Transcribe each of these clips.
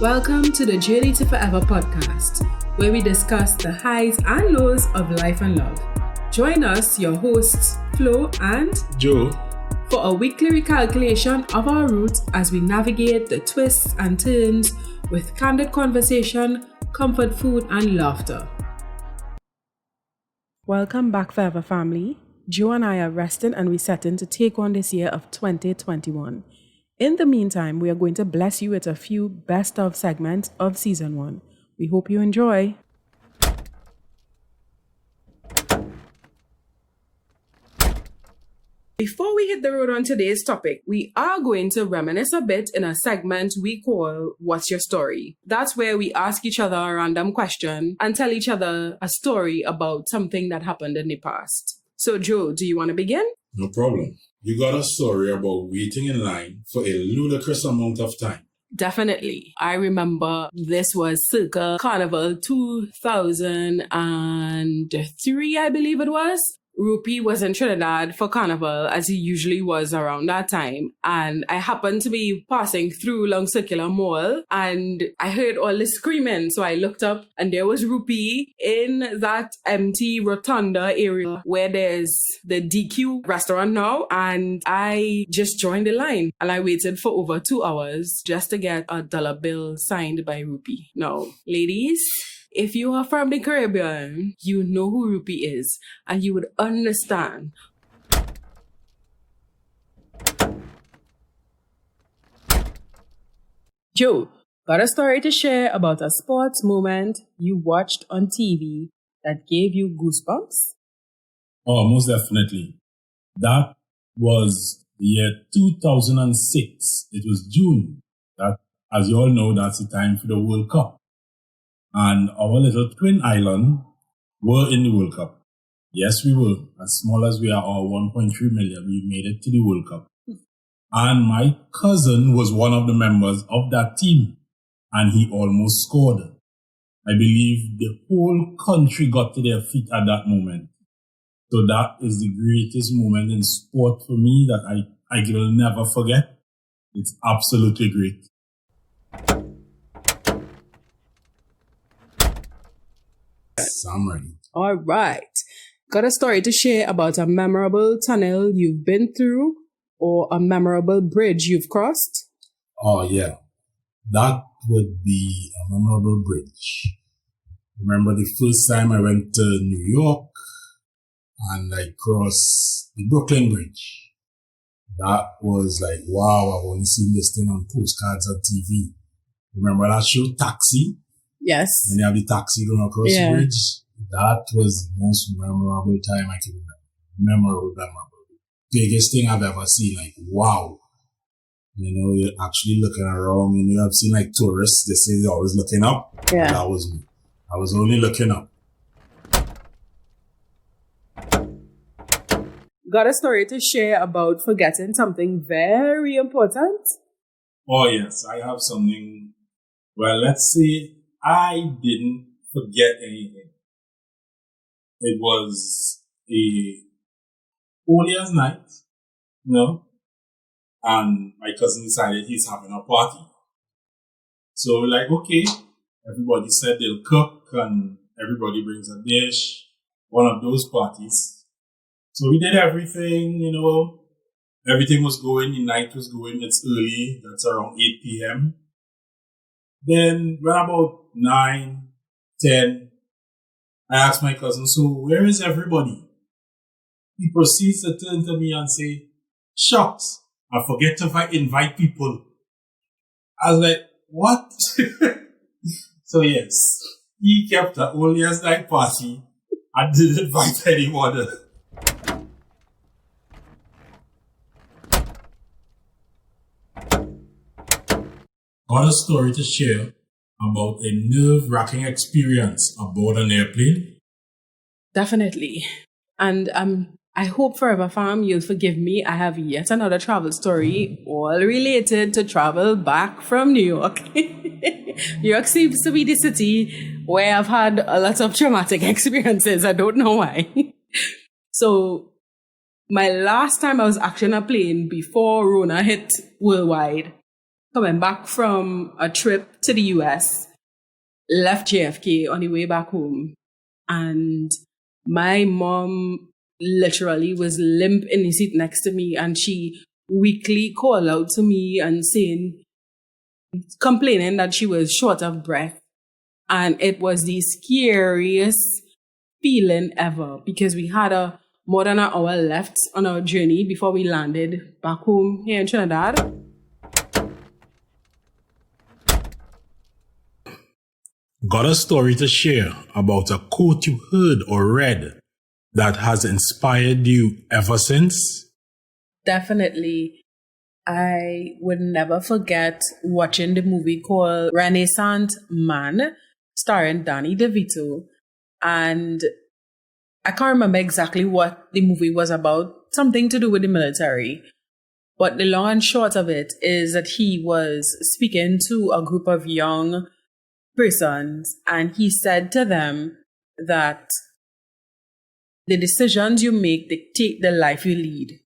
Welcome to the Journey to Forever podcast, where we discuss the highs and lows of life and love. Join us, your hosts, Flo and Joe, for a weekly recalculation of our route as we navigate the twists and turns with candid conversation, comfort food, and laughter. Welcome back, Forever family. Joe and I are resting and resetting to take on this year of 2021. In the meantime, we are going to bless you with a few best of segments of season 1. We hope you enjoy. Before we hit the road on today's topic, we are going to reminisce a bit in a segment we call What's Your Story? That's where we ask each other a random question and tell each other a story about something that happened in the past. So Joe, do you want to begin? No problem. You got a story about waiting in line for a ludicrous amount of time. Definitely. I remember this was circa Carnival 2003, I believe it was. Rupee was in Trinidad for Carnival, as he usually was around that time. And I happened to be passing through Long Circular Mall and I heard all this screaming. So I looked up and there was Rupee in that empty rotunda area where there's the DQ restaurant now. And I just joined the line and I waited for over 2 hours just to get a dollar bill signed by Rupee. Now, ladies, if you are from the Caribbean, you know who Rupee is, and you would understand. Joe, got a story to share about a sports moment you watched on TV that gave you goosebumps? Oh, most definitely. That was the year 2006. It was June. That, as you all know, that's the time for the World Cup. And our little twin island were in the World Cup. Yes, we were. As small as we are, our 1.3 million, we made it to the World Cup. And my cousin was one of the members of that team. And he almost scored. I believe the whole country got to their feet at that moment. So that is the greatest moment in sport for me that I will never forget. It's absolutely great. I'm ready. All right. Got a story to share about a memorable tunnel you've been through or a memorable bridge you've crossed? Oh, yeah. That would be a memorable bridge. Remember the first time I went to New York and I crossed the Brooklyn Bridge. That was like, wow, I've only seen this thing on postcards on TV. Remember that show, Taxi? Yes. And you have the taxi going across the bridge. That was the most memorable time I can remember. Memorable. Biggest thing I've ever seen. Like, wow. You know, you're actually looking around. You know, I've seen like tourists, they say they're always looking up. Yeah. That was me. I was only looking up. Got a story to share about forgetting something very important? Oh, yes. I have something. Well, let's say I didn't forget anything. It was a New Year's night, you know, and my cousin decided he's having a party. So we're like, okay, everybody said they'll cook and everybody brings a dish, one of those parties. So we did everything, you know, everything was going, the night was going, it's early, that's around 8 p.m. Then when about 9, 10, I asked my cousin, so where is everybody? He proceeds to turn to me and say, shucks, I forget to invite people. I was like, what? So yes, he kept an New Year's night party and didn't invite anyone. Got a story to share about a nerve-wracking experience aboard an airplane? Definitely. And I hope Forever Fam, you'll forgive me. I have yet another travel story, all related to travel back from New York. New York seems to be the city where I've had a lot of traumatic experiences. I don't know why. So my last time I was actually on a plane before Rona hit worldwide, coming back from a trip to the US, left JFK on the way back home. And my mom literally was limp in the seat next to me, and she weakly called out to me and complaining that she was short of breath. And it was the scariest feeling ever, because we had more than an hour left on our journey before we landed back home here in Trinidad. Got a story to share about a quote you heard or read that has inspired you ever since? Definitely. I would never forget watching the movie called Renaissance Man, starring Danny DeVito. And I can't remember exactly what the movie was about, something to do with the military. But the long and short of it is that he was speaking to a group of young persons, and he said to them that the decisions you make dictate the life you lead.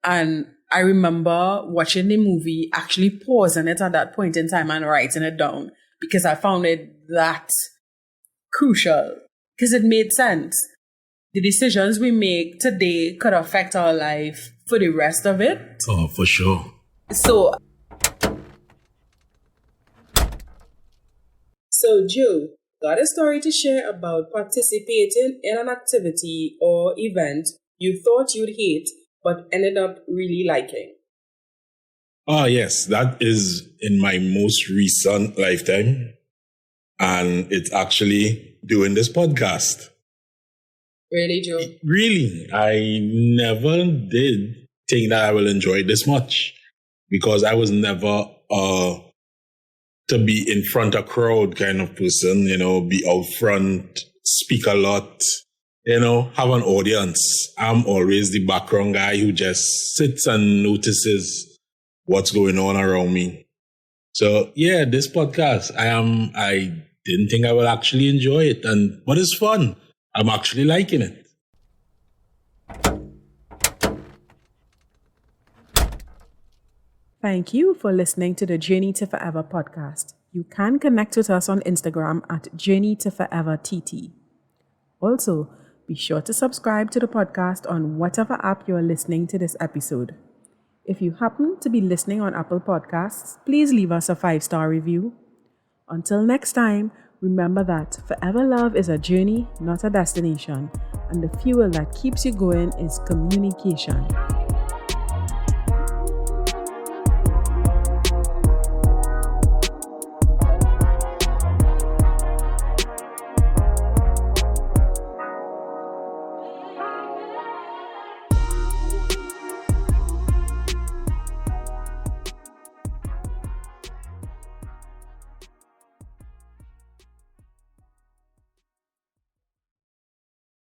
And I remember watching the movie, actually pausing it at that point in time and writing it down, because I found it that crucial, because it made sense. The decisions we make today could affect our life for the rest of it. Oh, for sure. So Joe, got a story to share about participating in an activity or event you thought you'd hate but ended up really liking? Ah, yes, that is in my most recent lifetime. And it's actually doing this podcast. Really, Joe? Really, I never did think that I will enjoy it this much, because I was never to be in front of a crowd kind of person, be out front, speak a lot, have an audience. I'm always the background guy who just sits and notices what's going on around me. So yeah, this podcast, I didn't think I would actually enjoy it, but it's fun. I'm actually liking it. Thank you for listening to the Journey to Forever podcast. You can connect with us on Instagram at Journey to Forever TT. Also, be sure to subscribe to the podcast on whatever app you're listening to this episode. If you happen to be listening on Apple Podcasts, please leave us a 5-star review. Until next time, remember that forever love is a journey, not a destination, and the fuel that keeps you going is communication.